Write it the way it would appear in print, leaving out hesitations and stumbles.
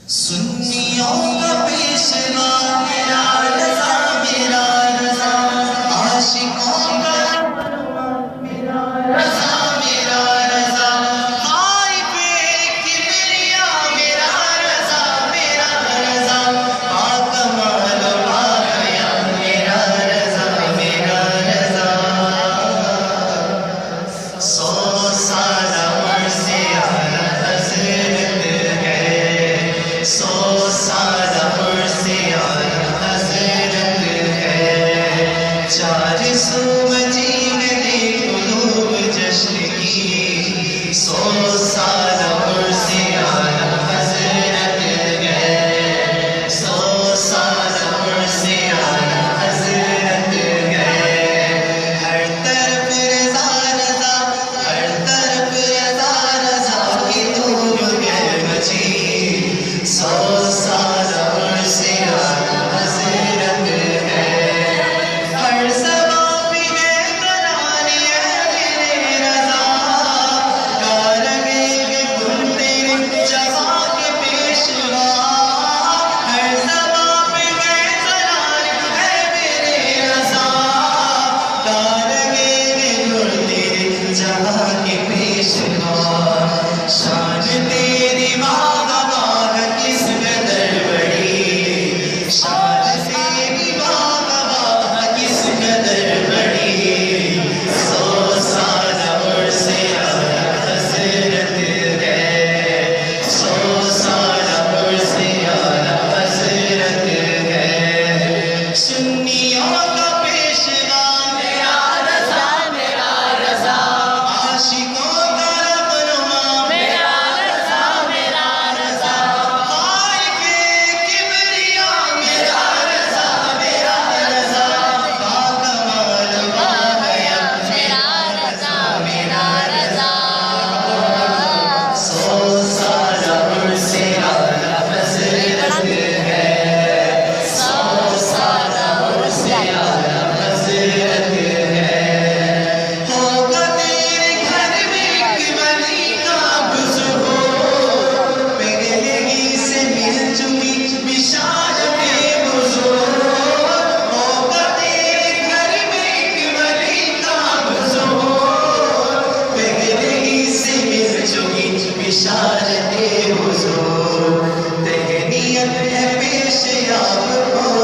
सुन्नियों का पेशवा मेरा रज़ा, मेरा रज़ा, आशिकों का मेरा रज़ा, मेरा रज़ा, खाइफे किबरिया मेरा रज़ा, मेरा रज़ा, बाकमाल बाहया मेरा रज़ा, मेरा रज़ा, 100 साल से आला हज़रत है, 100 साल से आला हज़रत है, 400 मदीने कुलूब जश्न की, 100 साल से आला हज़रत है, 100 साल से आला हज़रत है, हर तरफ रज़ा रज़ा, हर तरफ रज़ा रज़ा की धूम है मची, 100 साल से आला हज़रत है, हर ज़बां पे है तराने मेरे रज़ा, गा लगेंगे गुल तेरे जवां के पेशवा, हर ज़बां पे है तराने मेरे रज़ा, गा लगेंगे गुल तेरे जवां के पेशवा, शान तेरी वाह वाह किस कदर बड़ी, शान तेरी वाह वाह किस कदर बड़ी, 100 साल से आला हज़रत है, 100 साल से आला हज़रत है, सुन्नियों का पेशवा मेरा रज़ा, मेरा रज़ा, आशिकों का रहनुमा मेरा रज़ा, मेरा रज़ा, खाइफे किबरिया मेरा रज़ा, मेरा रज़ा, बाकमाल बाहया मेरा रज़ा, मेरा रज़ा, 100 साल से आला हज़रत है, 100 साल से आला हज़रत है, होगा तेरे घर में एक वली का बुज़ुर्ग, पिघलेगी से मिल चुकी बिशारते बुज़ुर्ग, होगा तेरे घर में एक वली का बुज़ुर्ग, पिघलेगी से मिल चुकी बिशारते बुज़ुर्ग, तहनीयत है पेश आपको